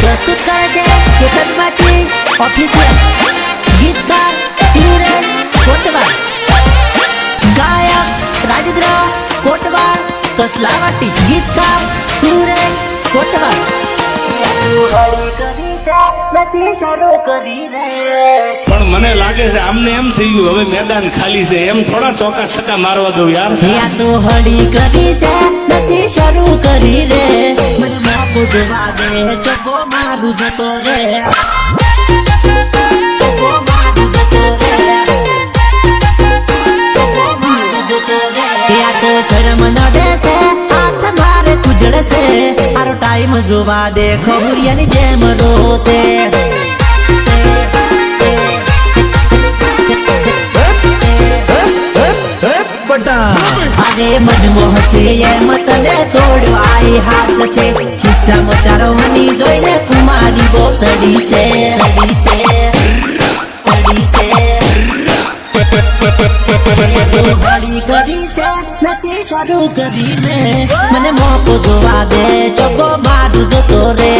प्रस्तुत करे છે કેતનમાંથી ઓફિસિયલ ગીતકાર સુરેશ કોટવાડ, ગાયક રાજેન્દ્ર કોટવાડ કસલાવાટી, ગીતકાર સુરેશ કોટવાડ। પણ મને લાગે છે આમને એમ થઈ ગયું હવે મેદાન ખાલી છે, એમ થોડા ચોકા છક્કા મારવા દઉં યાર। તો હળી કરી છે નથી શરૂ કરી રે, મને મોકો જવા દે ચોકો મારું જતો રે, ચોકો મારું જતો રે, ચોકો મારું જતો રે। ત્યાં તો શરમ નડે છે હાથ મારે કુજળશે, મારો ટાઈમ જોવા દે ખબરિયાની જેમ રોશે। અરે મનમોહ છે એમ તને છોડ્યો આઈ હાસ છે, ખિસ્સામાં ચારવાની જોઈને કુમારી બહુ સડી છે, સડી છે, સડી છે। ઘડી કરી છે નથી શરૂ કરીને, મને મોકો જોવા દે ચોકો મારું જતો રે,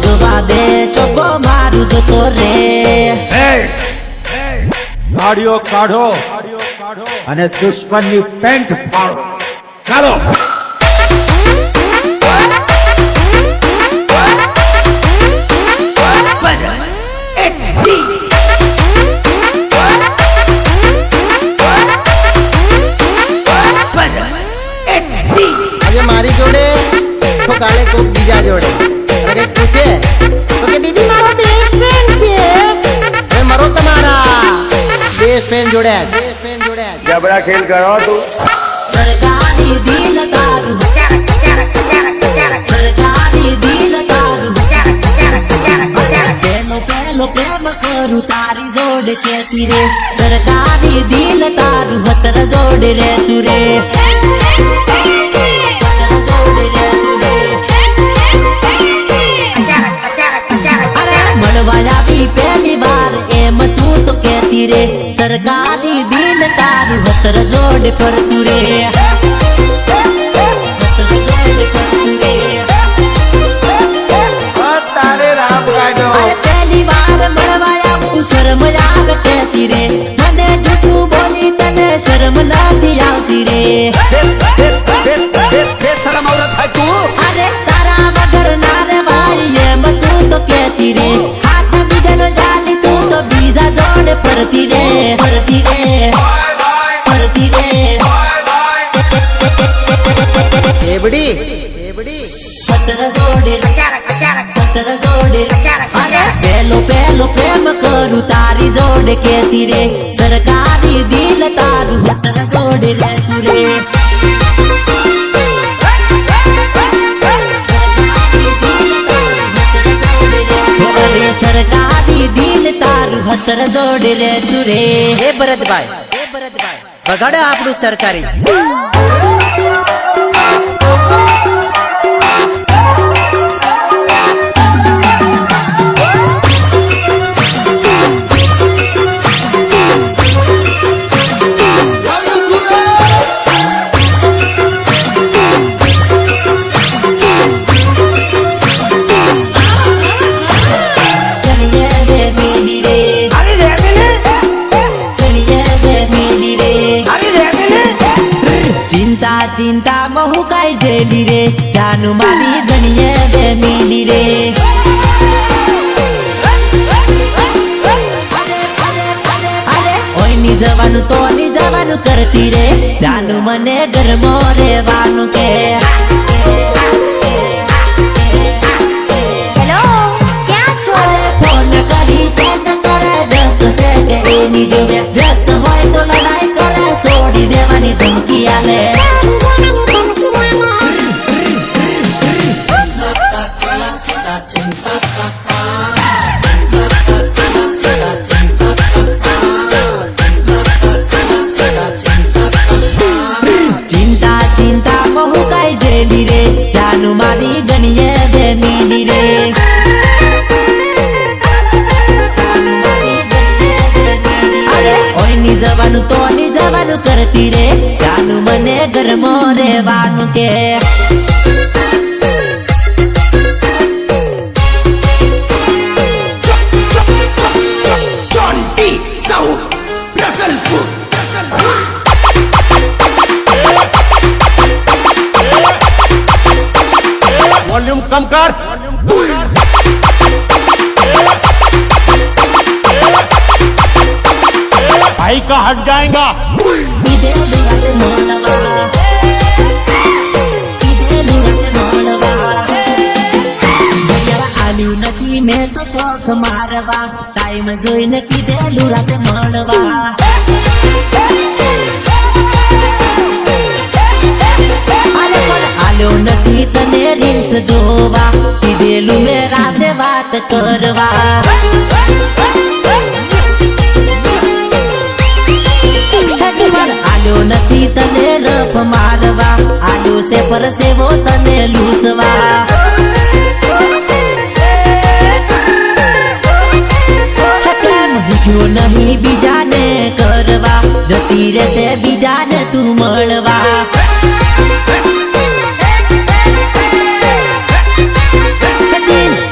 જોવા દે ચોકો મારું જતો રે। ગાડીઓ કાઢો અને દુશ્મનની પેન્ટ ફાડો, ચાલો। આજે મારી જોડે તો કાલે કોઈક બીજા જોડે પૂછે તો કે બીબી મારો બેસ્ટ ફ્રેન્ડ છે, એ મારો તમારા બેસ્ટ ફ્રેન્ડ જોડે જબરા ખેલ કરો તું। સરકારી દિલ તારું, સરકારી દિલ તારું, પેલો પેલો પ્રેમ કરું તારી જોડે કેતી રે, સરકારી દિલ તારું હતર જોડે રે તું રે, પહેલી વાર એમ તું તો કેતી રે, સરકારી દિલ તારું હતર જોડે કરતું રે, હતર જોડે કરતું રે। પહેલી વાર મળવા આવું શરમ આવે કેતી રે, મને જૂઠું બોલી તને શરમ નથી આવતી રે, અરે તારા વગર ના રે ભાઈ એમ તું તો કેતી રે, બીજા જોડે ફરતી રે, ફરતી રે, ફરતી રે। એબડી સતર જોડે, સતર જોડે, અરે પેલો પેલો પ્રેમ કરું તારી જોડે કેતી રે, સરકારી દિલ તારું સતર જોડે રહેતું રે, સરકારી દિલ તારું હતર જોડે રે તું રે। એ ભરતભાઈ વગાડો આપણું સરકારી। चिंता महू काई जेली रे, जानू मानी धनिये बे मिली रे, ओय नी जवानु तो नी जवानु करती रे, जानू मने गरमो रेवानु के। हेलो क्या छो, फोन करी चेक करे व्यस्त से के एनी जो व्यस्त होय तो लड़ाई करे, छोड़ी देवानी धमकी आले, કરતી રે જાનું મને ઘરમાં રહેવાનું કે वॉल्यूम कम कर भाई का हट जाएगा इदे दुराते मोड़वा इदे दुराते मोड़वा ભૈયા આલ્યું નથી મેં તો શોખ મારવા ટાઈમ જોઈને કીધેલું રાતે મળવા અરે પણ આલ્યો નથી તને રીલ્સ જોવા કીધેલું મેં રાતે વાત કરવા આલ્યો નથી તને રફ મારવા આલ્યો છે પર સેવો તને લૂસવા જો નહીં બીજાને કરવા જતી રહેશે બીજાને તું મળવા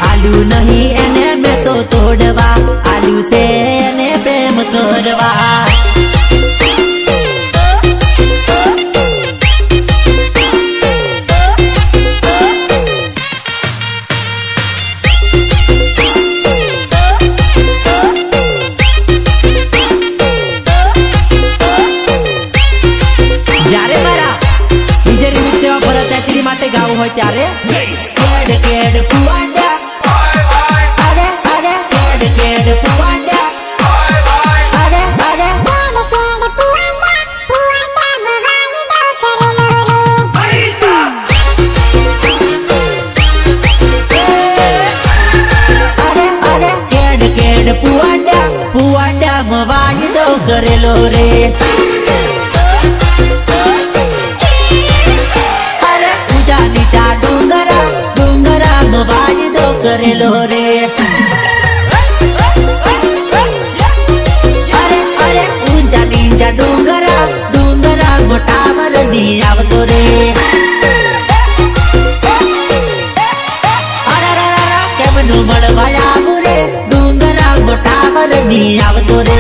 આલ્યું નહીં એને મેં તો તોડવા આલ્યું છે એને પ્રેમ કરવા જ્યારે મારા બીજે રિમિક્સ સેવા ભરત ત્યાંથી માટે ગાવું હોય ત્યારે કેડ કેડ ફુવાડા અરે અરે કેડ કેડ ફુવાડા અરે અરે અરે અરે કેડ કેડ ફુવાડા ફુવાડા માં વાયદો કરેલો રે વાયદો કરેલો રે અરે અરે ઊંચા નીચા ડુંગરા મોટાવર ની આવતો રે અરે કેમનું મળવા આવું રે ડુંગરા મોટાવર ની આવતો રે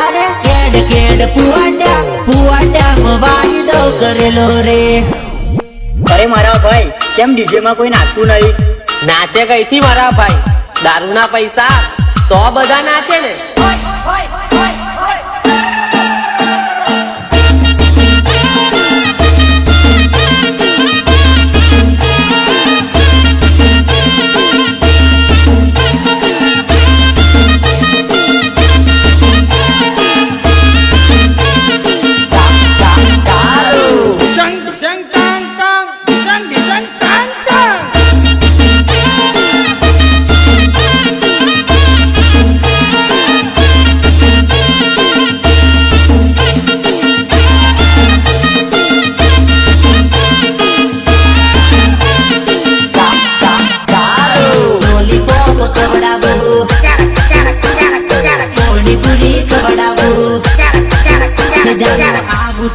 અરે કેડ કેડ પુવાડા વાયદો કરેલો રે અરે મારા ભાઈ કેમ ડીજે માં કોઈ નાચતું નહીં? નાચે કઈથી મારા ભાઈ? દારૂના પૈસા તો બધા નાચે ને.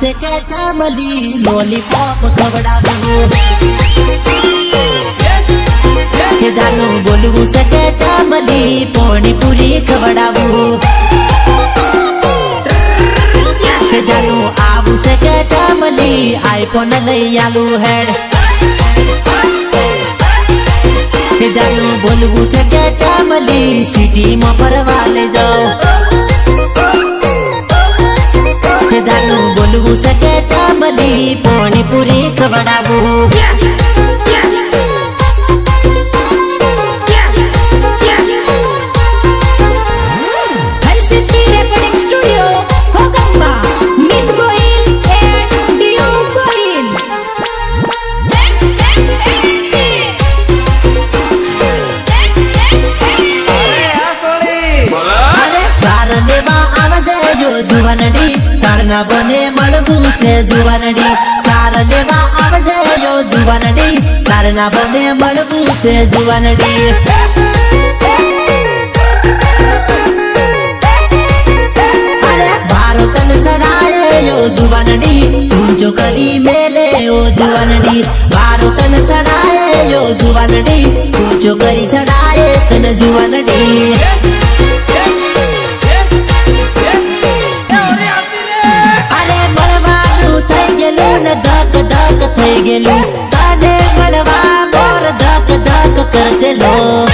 से के चामली लॉलीपॉप खवड़ावू के जानू बोलू से के चामली पानी पूरी खवड़ावू के जानू आबू से के चामली आईफोन लई आलू हेड के जानू बोलू से के चामली सिटी में फरवा ले जाओ जानू बोलू सके चामली पानी पूरी खवड़ावू जुवानडी सारना बने मलबू से जुवानडी सार लेवा आवजे यो जुवानडी सारना बने मलबू से जुवानडी જુવાનડી ઊંચો કરી મેલે ઓ જુવાનડી મારો તન સડાય યો જુવાનડી ઊંચો કરી સડાય તન જુવાનડી અરે મળવાનું થઈ ગયેલું ને ધક ધક થઈ ગયેલું તને મળવા મોર ધક ધક કર દેલો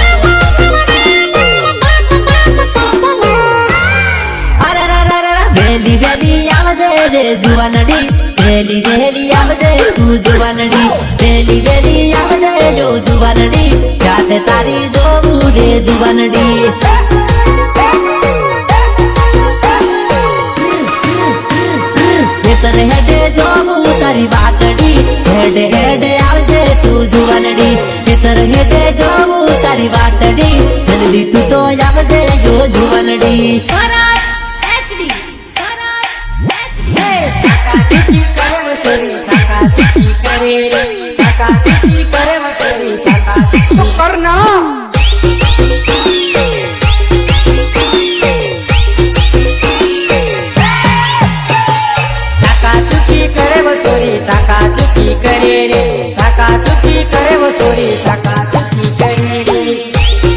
વેલી વેલી આવજે રે જુવાનડી વેલી વેલી આવજે તું જુવાનડી વેલી વેલી આવજે જો જુવાનડી જાતે તારી જોવું રે જુવાનડી ખેતર હેડે જોવું તારી વાટડી હેડે હેડે આવજે તું જુવાનડી ખેતર હેડે જોવું તારી વાટડી જલ્દી તું તો આવજે જો જુવાનડી ચાકાચુકી કરે રે ચાકાચુકી કરે વસોરી ચાકાચુકી કરે રે ચાકાચુકી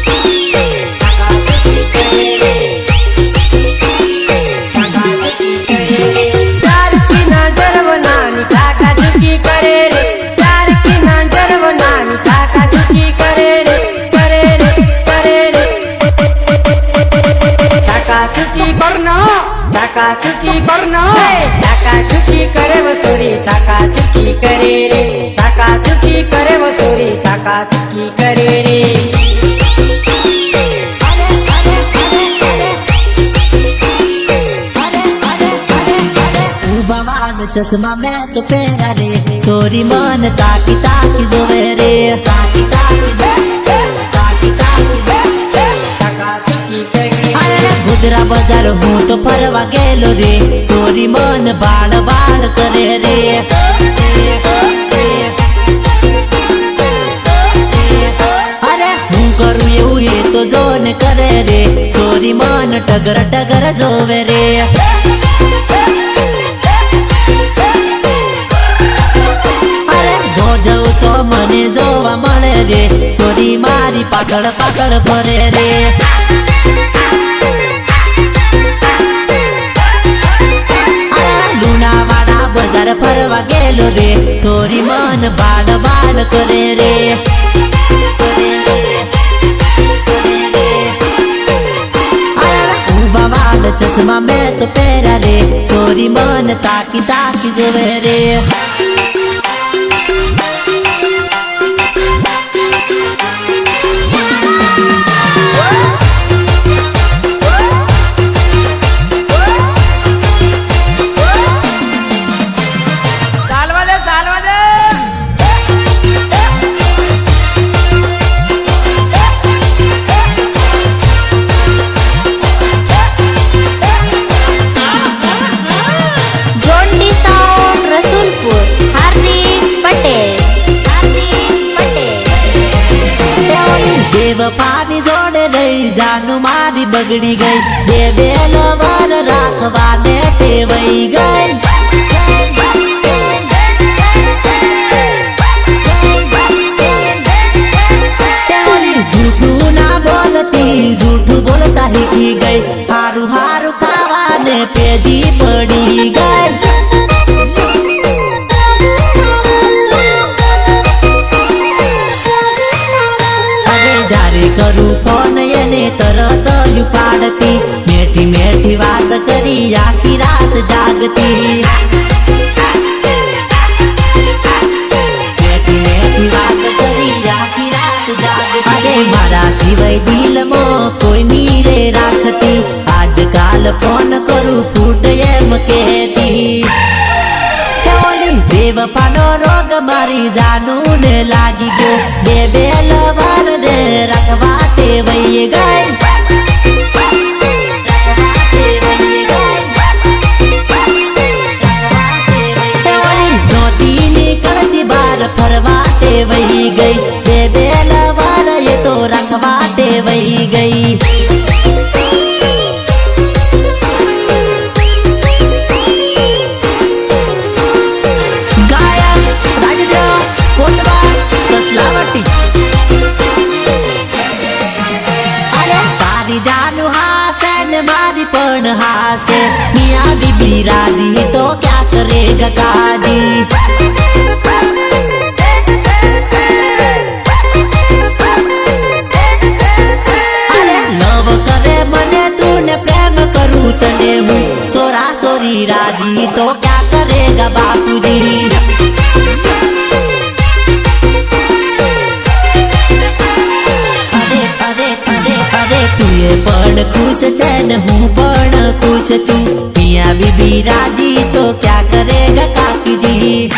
કરે રે ચાકાચુકી કરે રે ચાર કી નજર બનાની ચાકાચુકી કરે રે ચાર કી નજર બનાની ચાકાચુકી કરે રે કરે રે કરે રે ચાકાચુકી કરના ચાકાચુકી કરે વસોરી ચાકાચુકી કરે રે ચાકાચુકી કરે વસોરી ચાકાચુકી કરે રે ભગવાન ચશ્મા મેં તો પહેરા રે સોરી મન તાકી તાકી જોવે રે તાકી તાકી તાકી તાકી ચાકાચુકી કરે અરે ગુજરા બજાર હું તો ફરવા ગયેલો રે સોરી મન બાળ બાળ કરે રે અરે હું કરું એવું એ તો જોને કરે રે સોરી મન ટગર ટગર જોવે રે જો જવું તો મને જોવા મળે રે ચોરી મારી પાછળ પાછળ ફરે રે લુણાવાડા બજાર ફરવા ગયેલો રે ચોરી મન બાળ બાળ કરે રે ઉભા વાળ ચશ્મા મેં તો પહેરા રે ચોરી મન તાકી તાકી જોવે રે પાની જોડે રહી જાનું મારી બગડી ગઈ બે બે લવર રાખવાને ટેવાઈ ગઈ જૂઠું ના બોલતી જૂઠું બોલતા શીખી ગઈ હારું હારું ખાવાને પેદી પડી ગઈ કરું ફોન એને તરત જ પાડતી મેઠી મેઠી વાત કરી આખી રાત જાગતી મેઠી મેઠી વાત કરી આખી રાત જાગતી મારા સિવાય દિલમાં કોઈ નીરે રાખતી આજકાલ ફોન કરું ફૂટ એમ કહેતી બેવફાનો રોગ મારી જાનું ને લાગી ગયો બે બે લવર ને રાખવા ટેવાઈ ગઈ નોતી નીકળતી બાર ફરવા ટેવાઈ ગઈ બે બે લવર એ તો રાખવા ટેવાઈ ગઈ ગકાજી અરે લવ કરે મને તું ને પ્રેમ કરું તને હું સોરા સોરી રાજી તો ક્યાં કરેગા બાપુજી તુએ પણ ખુશ છે ને હું પણ ખુશ છું મિયા બીબી રાજી તો ક્યાં કરેગા કાકીજી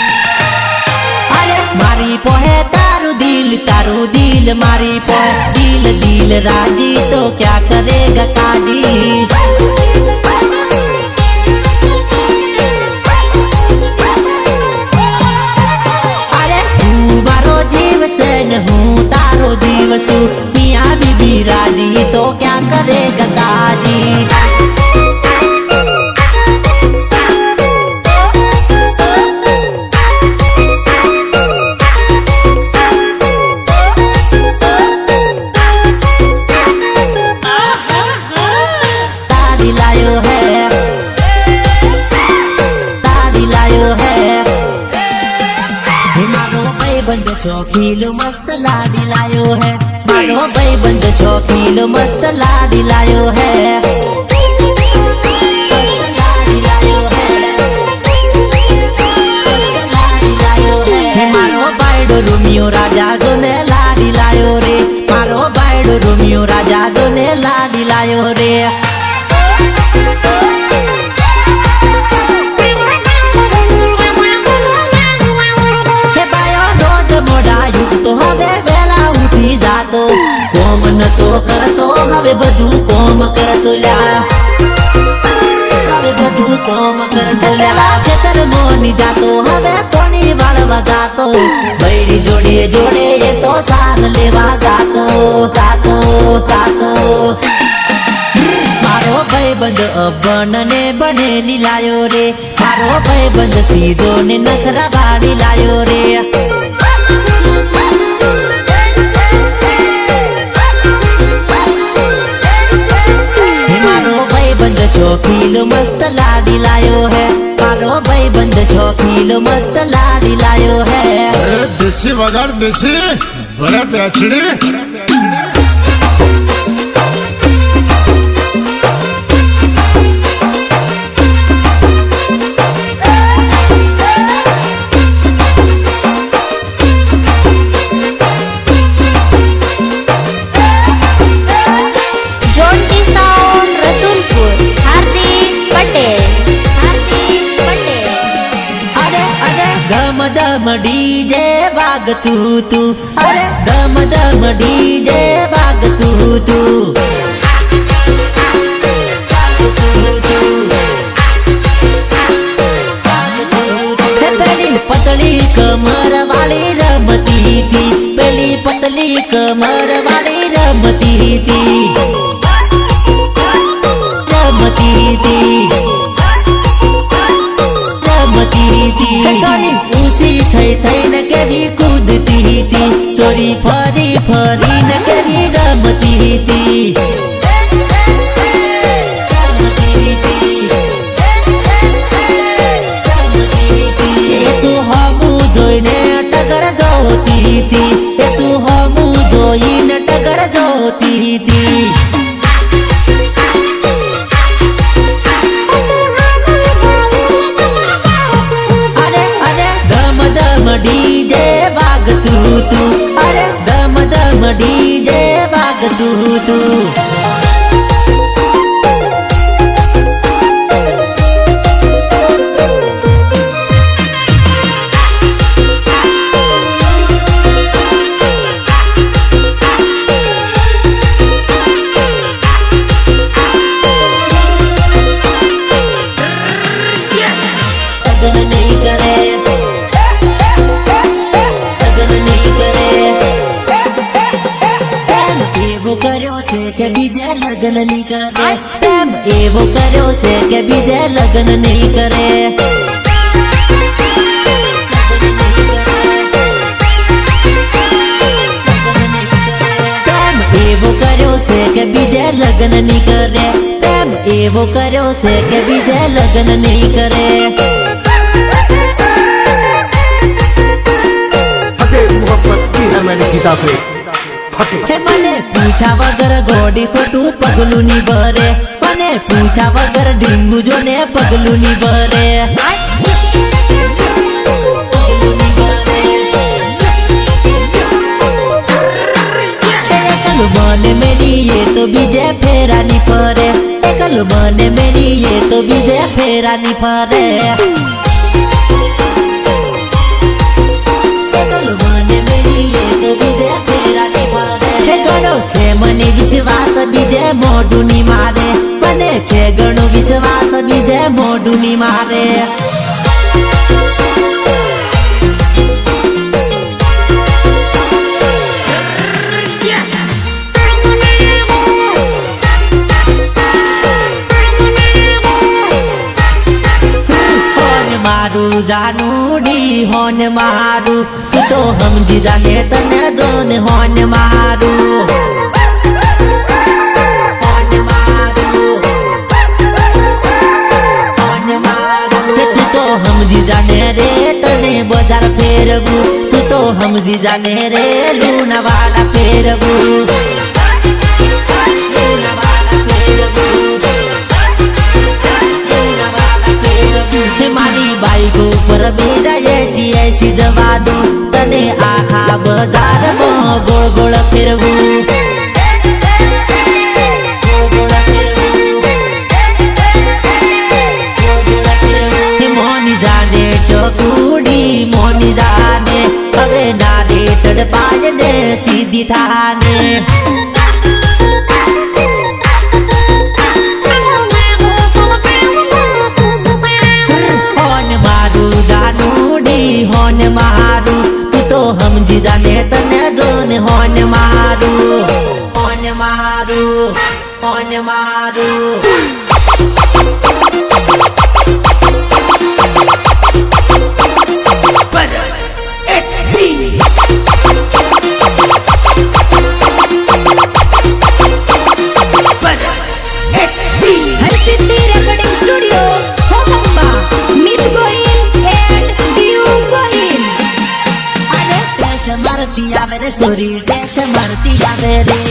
અરે મારી પોહે તારું દિલ મારી પોહે દિલ રાજી તો ક્યાં કરેગા કાજી અરે તું મારો જીવ છે ને હું તારો જીવ છું મિયા બીબી રાજી तो क्या करेगा काजी तारी लायो है मारो भाईबंद शौकीन मस्त लाडी लायो है मारो भाईबंद शौकीन मस्त लाडी लायो है मारो बायडो रोमियो राजा जो ने लाडी लायो रे मारो बायडो रोमियो राजा जो ने लाडी लायो रे तो હવે વેલા ઉઠી જાતો કોમ નતો કરતો હવે બધું કોમ કરતો લ્યા હવે બધું કોમ કરતો લ્યા ખેતર મોની જાતો હવે કોની વાળવા જાતો બૈરી જોડે જોડે એ તો સાર લેવા જાતો મારો ભાઈબંધ અભણ ને બનેલી લાયો રે મારો ભાઈબંધ સીધો ને નખરા વાળી લાયો રે शौकीन मस्त लाडी लायो है मारो भाईबंद शौकीन मस्त लाडी लायो है अरे देसी वगाड़ देसी बड़ा द्राक्षड़ी दम डीजे बाग तू अरे दम डीजे बाग तू पेली पतली कमर वाली रमती थी पेली पतली कमर वाली रमती थी उसी થઈ ને કેવી કૂદતી હતી ચોરી ફરી ફરીને કેવી રમતી હતી એ તું હમું જોઈને ટગર જોતી હતી એ તું હમું જોઈને ટગર જોતી હતી डीजे बाग तू अरे दम डीजे बाग तू કે બીજે લગ્ન નહીં કરે પ્રેમ એવો કર્યો છે કે બીજે લગ્ન નહીં કરે પ્રેમ એવો કર્યો છે કે બીજે લગ્ન નહીં કરે પ્રેમ એવો કર્યો છે કે બીજે લગ્ન નહીં કરે ગીતાશ્રી ફટે. હે મને પૂછા વગર ગોડી ખોટું પગલું ની ભરે, મને પૂછા વગર ડીંગુ જો ને પગલું ની ભરે. મને મેરી ये तो बीजे फेरा नहीं फरे, एकल મને મેરી ये तो बीजे फेरा नहीं फरे. એકલ મને મેરી ये तो बीजे फेरा नहीं फरे. હે ગણો છે મને વિશ્વાસ બીજે મોઢું ની મારે, મને છે ગણો વિશ્વાસ બીજે મોઢું ની મારે. મારું જાનુડી હોન મારું, તું તો સમજી જાને તને જોન હોન મારું. હોન મારું, હોન મારું. તું તો સમજી જાને રે તને બજાર ફેરવું, તું તો સમજી જાને રે લુણાવાડા ફેરવું. મારી બાઈક ઉપર બેજા એસી એસી જવા દો, તને આખા બજારમાં ગોળ ગોળ ફેરવું. મોની જાને ચકુડી મોની જાને, હવે નારે તડપાય ને સીધી થાને. હોન મારું, તું તો સમજી જાને તને જોન હોન મારું. હોન મારું, હોન મારું. हरसिद्धि रेकॉर्डिंग स्टूडियो होगंबा, मित गोहिल एंड दियू गोहिल. अरे टेश मारती आवे रे सोरी, टेश मारती आवे रे.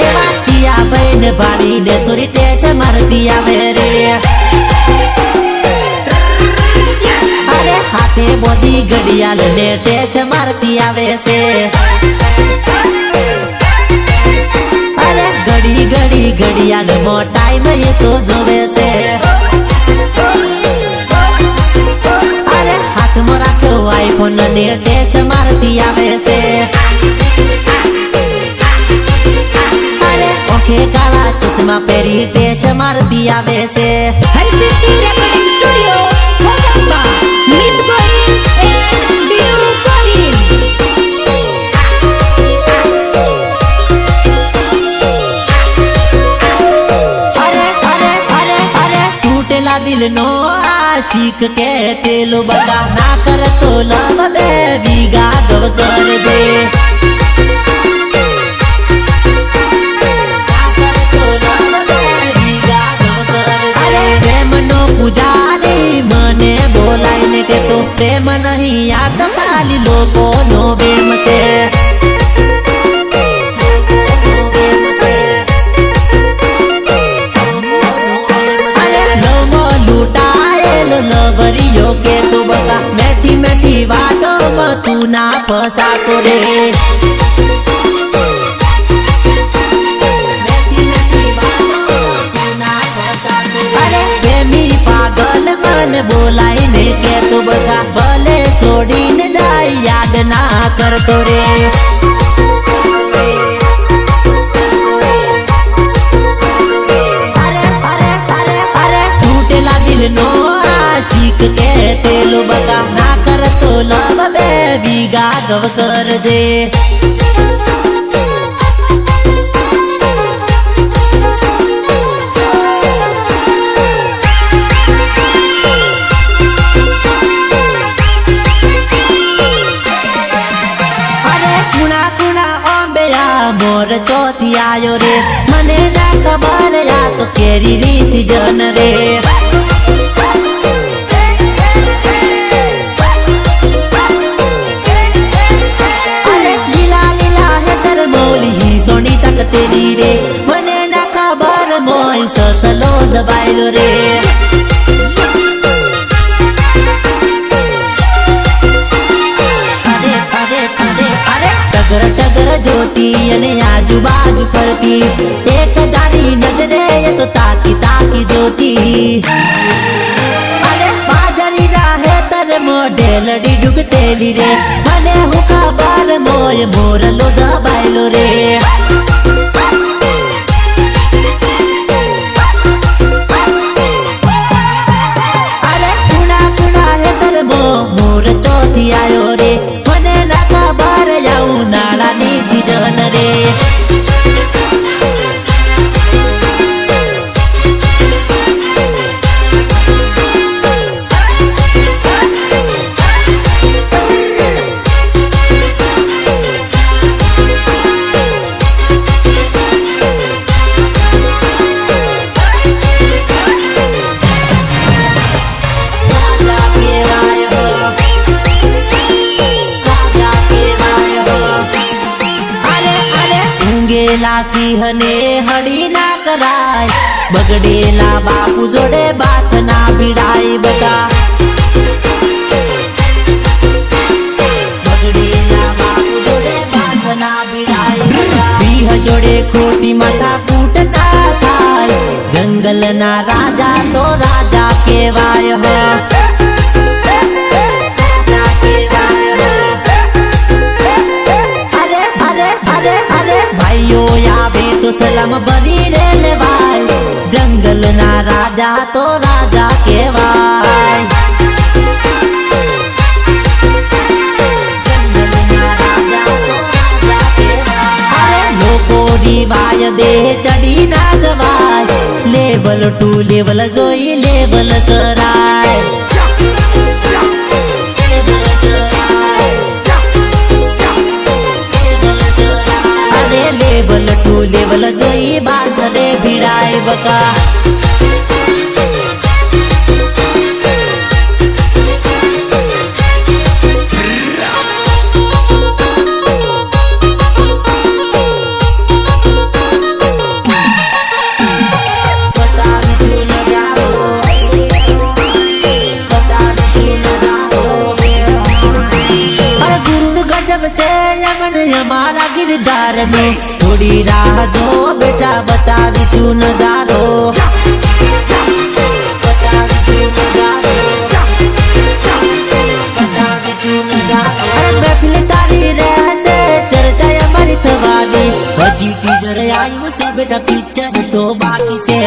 ए वाचिया बहन भारी ने सोरी टेश मारती आवे रे. अरे हाथे बोधी घड़ियाल ने टेश मारती आवे से. घड़ी घड़ी घड़ियाल मो टाइम ये तो जोवे से. अरे हाथ में राखो आईफोन ने टेच मारती आवे से. अरे ओके काला चश्मा पेरी टेच मारती आवे से. हरसिद्धि रेकॉर्डिंग स्टूडियो होगंबा, मित गोहिल एंड दियू गोहिल. दिल नो आशिक के तेलो बगा ना कर तो लव बे बीगा गव कर दे. अरे प्रेम नो पुजारी मने बोलाई ने के तो प्रेम नहीं याद खाली लोगों नो बेम से. लवरियो के तो बका मैठी मैठी बातों में तू ना फंसा तो रे. मैठी मैठी बातों में तू ना फंसा तो रे. अरे प्रेमी पागल मन बोलाई ने के तो बका भले छोड़ी न जाए याद ना कर तो रे. दिल नो आशिक के तेलो बगा ना कर तो लव बे बीगा गव कर दे. अरे कुणा कुणा ओंबेया मोर चौथी आयो रे, मने ना खबर या तो केरी रीति जन रे. પડેલી રે મને હું ખબર મોય મોરલો દબાયેલો રે અરે કુણા કુણા હેતરમો મોર ચોથી આયો રે મને ના ખબર જાઉં નાળાની સીઝન રે ઊંઘેલા સિંહને હળી ના કરાય બગડેલા બાપુ જોડે બાત ના ભીડાય બકા બગડેલા બાપુ જોડે બાત ના ભીડાય બકા સિંહ જોડે ખોટી માથા કૂટ ના થાય જંગલના રાજા તો રાજા કહેવાય હો ભાઈઓ આવે તો સલામ ભરીને લેવાય જંગલના રાજા તો રાજા કહેવાય જંગલના રાજા તો રાજા કહેવાય અરે લોકો રીવાય દેહ ચડી ના જવાય લેવલ ટુ લેવલ જોઈ લેવલ કરાય લેવલ ટુ લેવલ જોઈ બાદ રે ભીડાય બકા हमारा गिरदार नो थोड़ी राह दो बेटा बतावीशुं नजारो महफिल तारी रहसे चर्चा हमारी थवानी हजी टीजर आयु से बेटा पिक्चर तो बाकी से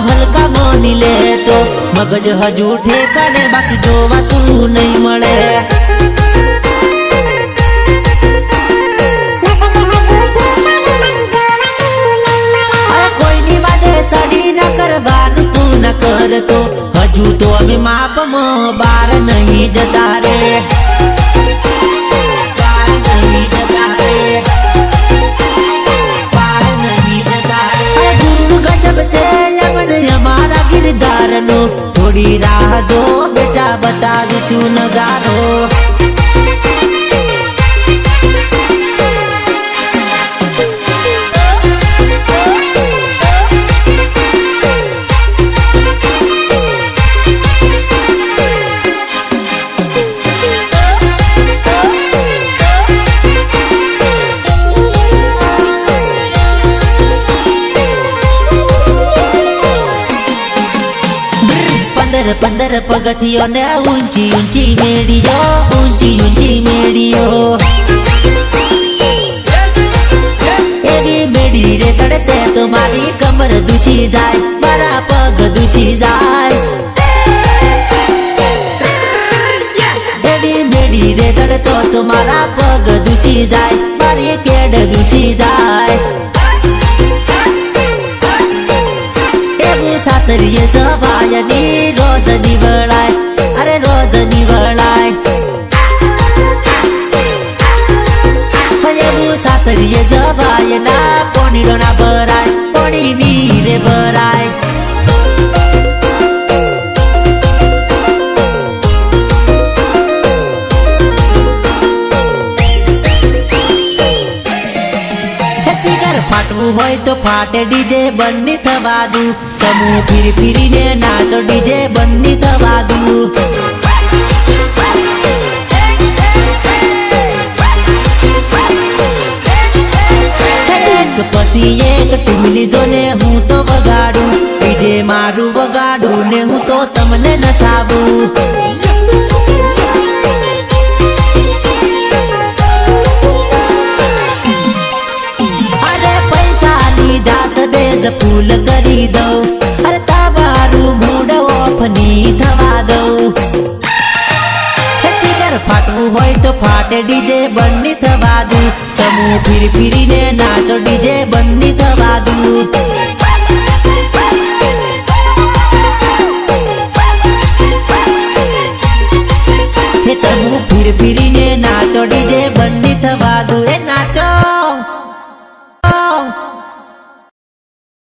હલકા મોની લે તો મગજ હજુ ઠેકાણે બાકી જોવાતું નહીં મળે કોઈની વાદે સડી ન કરવાનું તું ન કરતો હજુ તો અમે માપમાં બાર નહીં જતા રે બાર નહીં જતા રે બાર નહીં જતા રે ગુરુ ગજબ છે हमारा गिरदार नो थोड़ी राह दो बेटा बतावीशुं नजारो पंदर पगथियों ने ऊंची ऊंची मेड़ियो एवी मेड़ी रे सड़ते तुम्हारी कमर दुशी जाए मारा पग दुशी जाए एवी मेड़ी रे सड़तो तुम्हारा पग दुशी जाए मारी केड दुशी जाए सासरीये जवायनी रोज निवळाय अरे रोज निवळाय सासरीये जवायना कोणी डोना भराय कोणी नीरे भराय फाटવું હોય તો ફાટે ડીજે બંને થવા દઉં તમુ ફીરી ફીરીને નાચો ડીજે બંને થવા દઉં પછી પછી એક ટીમલી જોને હું તો વગાડું ડીજે મારું વગાડું ને હું તો તમને નચાવું અરે પૈસા લીધા સદેજ ફૂલ કરી દઉં અરે તમારું મૂડ ઓફ ની થવા દઉં સ્પીકર ફાટવું હોય તો ફાટે ડીજે બંધ થવા દઉં તમું ફીરી ફીરીને નાચો ડીજે બંધ થવા દઉં